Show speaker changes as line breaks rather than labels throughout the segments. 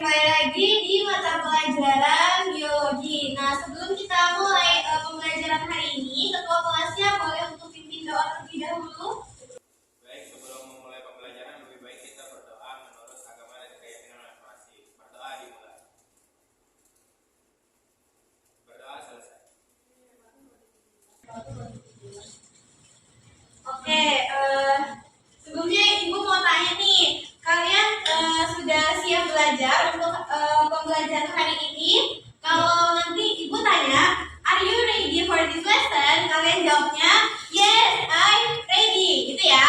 Kembali lagi di mata pelajaran biologi. Nah, sebelum kita mulai pembelajaran hari ini, ketua kelasnya boleh untuk pimpin doa terlebih dahulu.
Baik, sebelum memulai pembelajaran lebih baik kita berdoa menurut agama dan keyakinan masing-masing. Berdoa dimulai. Berdoa selesai.
Oke, sebelumnya Ibu mau tanya nih, kalian sudah siap belajar untuk pembelajaran hari ini? Kalau nanti Ibu tanya, are you ready for this lesson? Kalian jawabnya, yes, I'm ready. Gitu ya?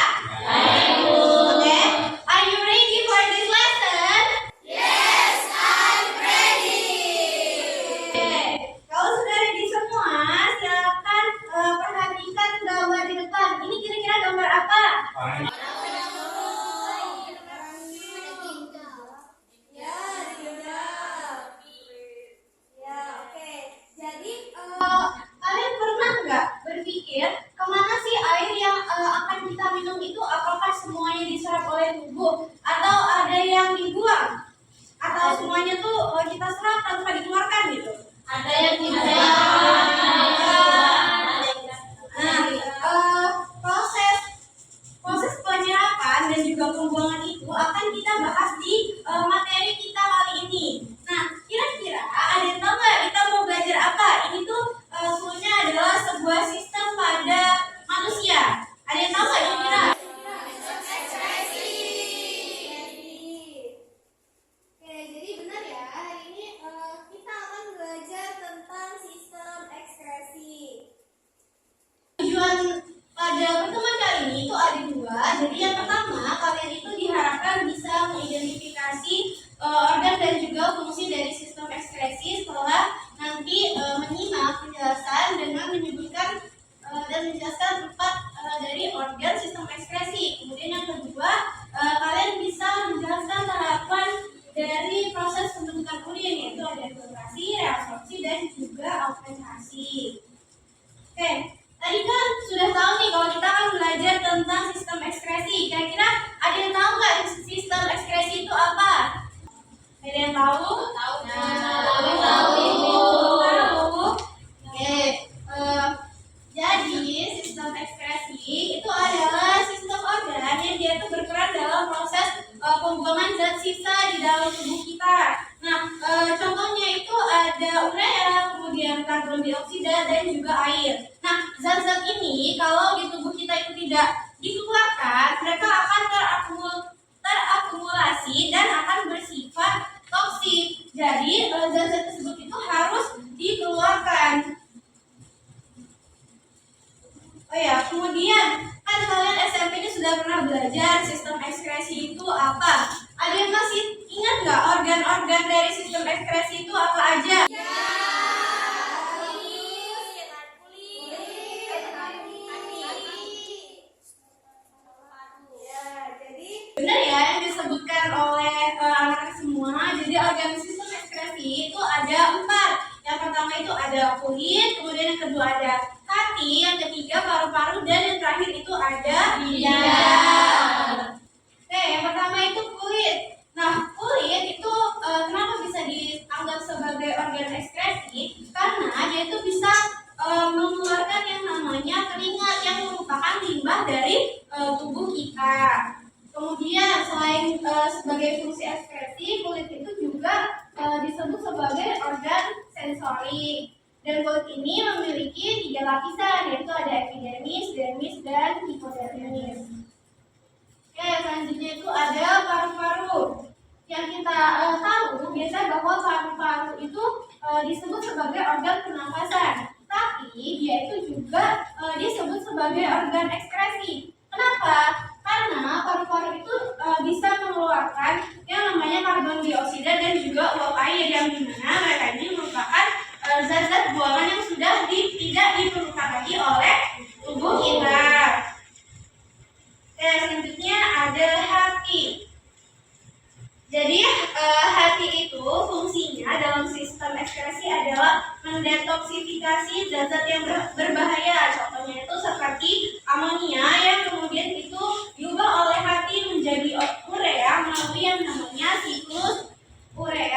Oke, are you ready for this lesson?
Yes, I'm ready.
Oke, kalau sudah ready semua, silakan perhatikan gambar di depan. Ini kira-kira gambar apa? Kalian pernah nggak berpikir kemana sih air yang akan kita minum itu? Apakah semuanya diserap oleh tubuh atau ada yang dibuang? Atau semuanya tuh kita serap tanpa dikeluarkan gitu?
Ada yang
Proses penyerapan dan juga pembuangan itu akan kita bahas di materi kita kali ini. Nah, kira-kira ada yang tahu nggak kita mau belajar apa? Ini tuh sebenarnya adalah sebuah sistem pada manusia. Ada yang tahu nggak kira-kira?
Oke, jadi benar ya, hari ini kita akan belajar tentang sistem ekskresi.
Tujuan pada pertemuan kali ini itu ada dua. Jadi yang pertama, kalian itu diharapkan bisa mengidentifikasi organ dan juga fungsi dari sistem ekskresi setelah nanti menyimak penjelasan dengan menyebutkan dan menjelaskan tempat dari organ sistem ekskresi. Kemudian yang kedua, kalian bisa menjelaskan tahapan dari proses pembentukan urin, yaitu ada filtrasi, reabsorpsi, dan juga autentasi. Oke, tadi kan sudah tahu nih kalau kita akan belajar tentang sistem ekskresi. Kira-kira ada yang tahu nggak sistem ekskresi itu apa? Ada yang tahu?
Tahu.
Tahu. Oke, jadi sistem ekskresi itu adalah sistem organ yang dia itu berperan dalam proses pembuangan zat sisa di dalam tubuh kita. Nah, contohnya itu ada urea, kemudian karbon dioksida dan juga air. Nah, zat-zat ini kalau di tubuh kita itu tidak dikeluarkan, mereka akan terakumulasi dan akan bersifat toksik. Jadi, zat-zat tersebut itu harus dikeluarkan. Oh ya, kemudian kan kalian SMP ini sudah pernah belajar sistem ekskresi itu apa? Ada yang masih ingat nggak organ-organ dari sistem ekskresi itu apa aja? Benar ya yang disebutkan oleh anak semua. Jadi organ sistem ekskresi itu ada 4. Yang pertama itu ada kulit, kemudian yang kedua ada hati, yang ketiga paru-paru, dan yang terakhir itu ada ginjal. Oke, yang pertama itu kulit. Nah, kulit itu kenapa bisa dianggap sebagai organ ekskresi? Karena dia itu bisa mengeluarkan yang namanya keringat yang merupakan limbah dari tubuh kita. Kemudian selain sebagai fungsi ekskresi, kulit itu juga disebut sebagai organ sensori. Dan kulit ini memiliki 3 lapisan, yaitu ada epidermis, dermis, dan hipodermis. Oke, selanjutnya itu ada paru-paru. Yang kita tahu biasanya bahwa paru-paru itu disebut sebagai organ pernafasan, tapi dia itu juga disebut sebagai organ ekskresi. Kenapa? Karena paru-paru itu bisa mengeluarkan yang namanya karbon dioksida dan juga uap air, yang dimana mereka ini merupakan zat-zat buangan yang sudah tidak diperlukan lagi oleh tubuh kita. Selanjutnya ada hati. Jadi hati itu fungsinya dalam sistem ekskresi adalah mendetoksifikasi zat-zat yang berbahaya. Contohnya itu seperti amonia yang kemudian itu diubah oleh hati menjadi urea melalui yang namanya siklus urea.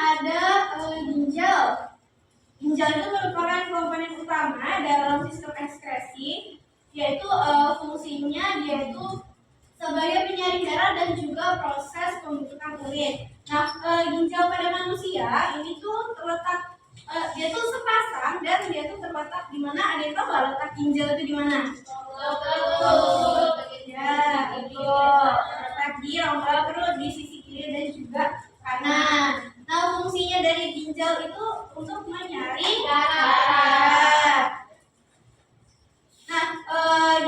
ada ginjal. Ginjal itu merupakan komponen utama dalam sistem ekskresi, yaitu fungsinya dia itu sebagai penyaring darah dan juga proses pembentukan urin. Nah, ginjal pada manusia ini tuh terletak dia tuh sepasang dan dia tuh terletak di mana. Ada yang tahu nggak letak ginjal itu di mana? Ya, betul. Terletak di rongga perut di sisi kiri dan juga kanan. Nah, fungsinya dari ginjal itu untuk menyaring darah. Nah,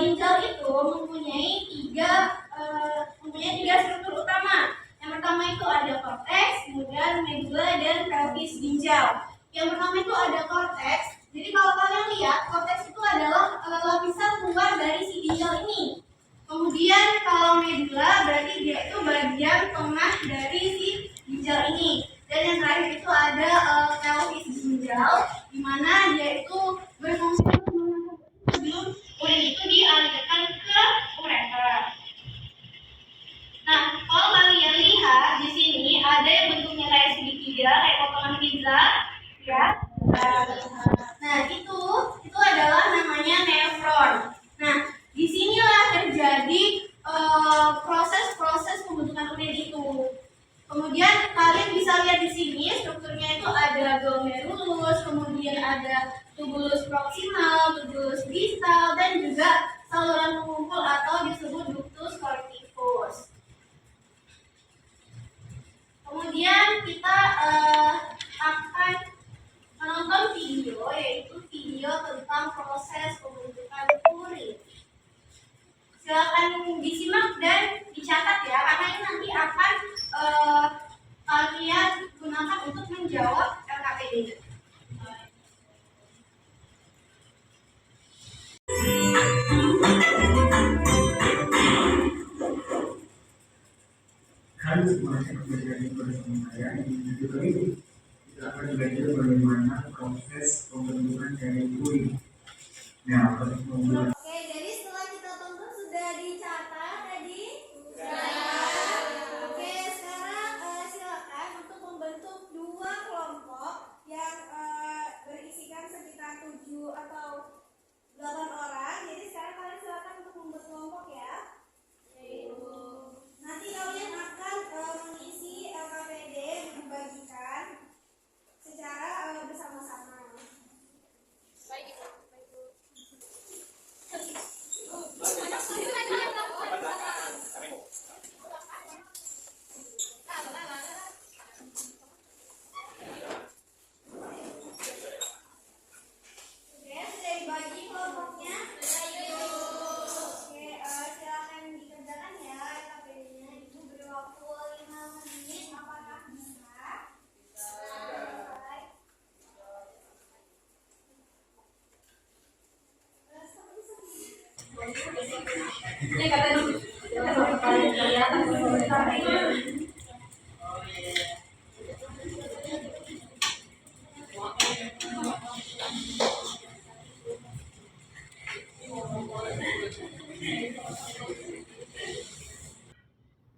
ginjal itu mempunyai tiga struktur utama. Yang pertama itu ada korteks, kemudian medula dan pelvis ginjal. Yang pertama itu ada korteks. Jadi kalau kalian lihat, korteks itu adalah lapisan luar dari si ginjal ini. Kemudian kalau medula berarti dia itu bagian tengah dari si ginjal ini. Dan yang terakhir itu ada pelvis ginjal, di mana dia itu berfungsi sebelum urin itu dialirkan ke ureter. Nah, kalau kalian lihat di sini ada yang bentuknya kayak segitiga, kayak potongan pizza, ya. Nah, itu adalah namanya nefron. Nah, disinilah terjadi proses-proses pembentukan urin itu. Kemudian kalian bisa lihat di sini strukturnya itu ada glomerulus, kemudian ada tubulus proximal, tubulus distal, dan juga saluran pengumpul atau disebut ductus corticus. Kemudian kita akan menonton video, yaitu video tentang proses pembentukan urin. Silakan disimak dan dicatat ya, karena ini nanti akan kalian gunakan untuk menjawab LKPD.
Halo semuanya, kembali lagi bersama saya di video kali ini. Kita akan belajar bagaimana proses pembentukan dari urin. Nah, proses pembentukan.
Oke, jadi setelah kita tonton sudah dicatat tadi? Sudah. Oke, sekarang silakan untuk membentuk dua kelompok yang berisikan sekitar 7 atau 8 orang. Jadi sekarang kalian silakan untuk membuat kelompok ya. Nanti kalian akan mengisi LKPD dibagikan secara bersama-sama. Baik, Ibu.
Ini kata kalian kelihatan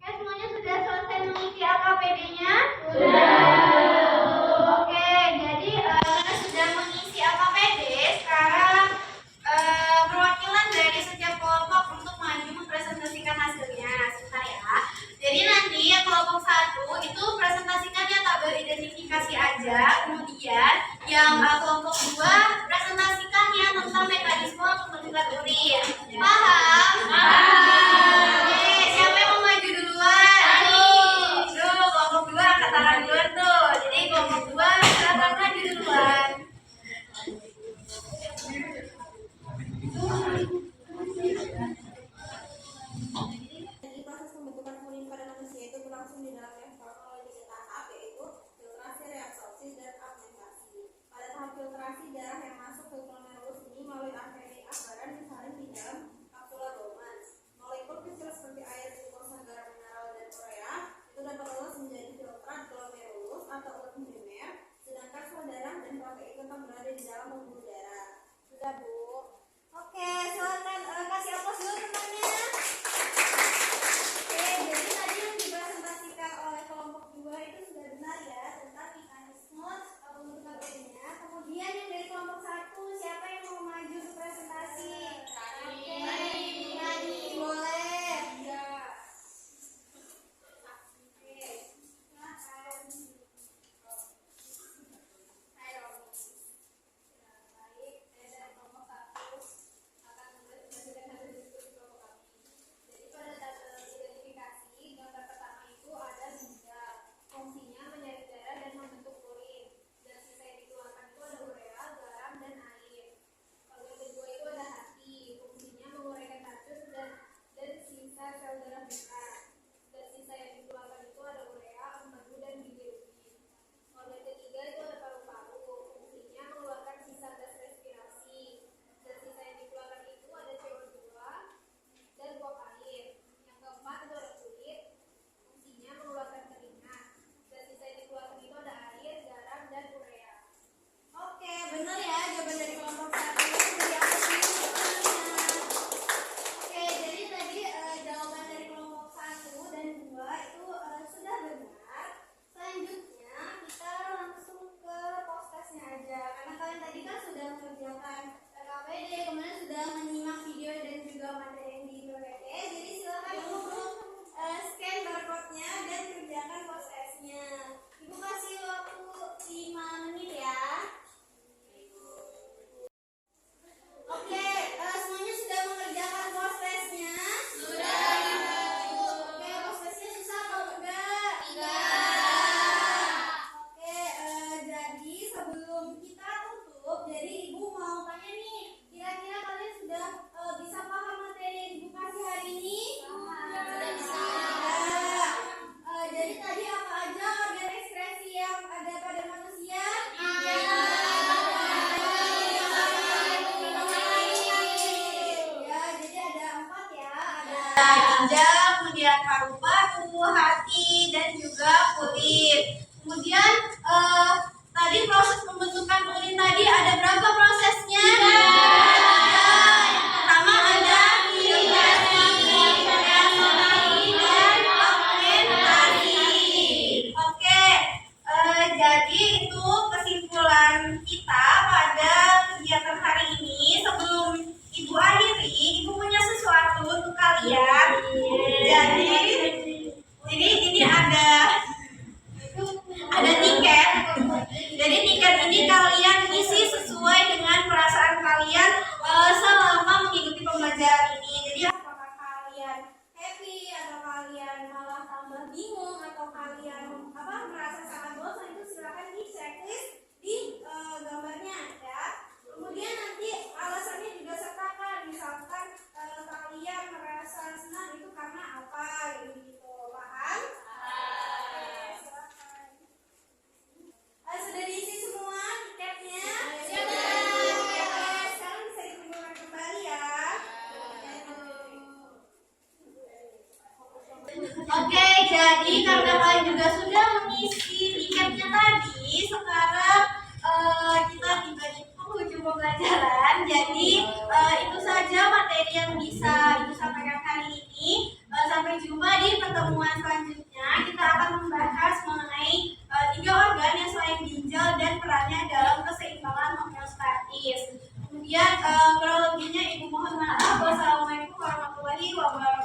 semuanya sudah selesai mengisi LKPD-nya? Sudah. Oke, jadi karena sudah mengisi LKPD, sekarang perwakilan dari setiap kelompok untuk maju mempresentasikan hasilnya. Sebentar ya. Jadi nanti yang kelompok 1 itu presentasikannya tabel identifikasi aja, kemudian yang kelompok 2 presentasikannya tentang mekanisme pembentukan urin. Paham? Paham. Oke, siapa yang mau maju duluan? Tuh, kelompok 2 angkat tangan duluan tuh. Jadi kelompok 2 silakan maju duluan.
Jadi proses pembentukan urin pada manusia itu berlangsung di dalam nefrologi tahap, yaitu filtrasi, reabsorpsi, dan absorpsi. Pada tahap filtrasi, darah yang masuk ke glomerulus ini melalui arteri afferent disaring di dalam kapsula Bowman. Molekul kecil seperti air, glukosa, garam mineral, dan urea itu dapat lolos menjadi filtrat glomerulus atau urat primer, sedangkan sel darah dan protein tetap berada di dalam pembuluh darah. Sudah, Bu? Oke, silakan kasih aplaus dulu temannya. Oke, jadi tadi yang dipresentasikan oleh kelompok 2 itu sudah benar ya, tetapi Jadi ibu mau tanya nih, kira-kira kalian sudah bisa paham materi yang ibu kasih hari ini? Sudah bisa. Jadi tadi apa aja organ ekskresi yang ada pada manusia? Ya, jadi ada 4 ya.
Ada ginjal, kemudian paru-paru, hati, dan juga kulit. Kemudian tadi proses pembentukan urin tadi ada berapa prosesnya? Yang pertama ada filtrasi, reaksonasi, dan fermentasi. Oke, jadi itu kesimpulan kita pada kegiatan hari ini. Sebelum ibu akhiri, ibu punya sesuatu untuk kalian. Jadi ini ada tiket. Jadi tiket ini kalian isi sesuai dengan perasaan kalian selama mengikuti pembelajaran ini. Jadi
Apakah kalian happy atau kalian malah tambah bingung atau kalian merasa sangat bosan, itu silakan di checklist di gambarnya ya. Kemudian nanti alasannya juga sertakan, misalkan kalian merasa senang itu karena apa gitu, paham? Silakan. Sudah diisi semua tiketnya? Sudah. Sekarang bisa dikumpulkan kembali ya.
Oke, jadi karena kalian juga sudah mengisi tiketnya tadi, sekarang kita tiba di penghujung pembelajaran. Jadi itu saja materi yang bisa ibu sampaikan hari ini. Sampai jumpa di pertemuan selanjutnya. Kita akan membahas mengenai 3 organ yang selain ginjal dan perannya dalam keseimbangan homeostatis. Kemudian kronologinya ibu mohon maaf. Wassalamualaikum warahmatullahi wabarakatuh.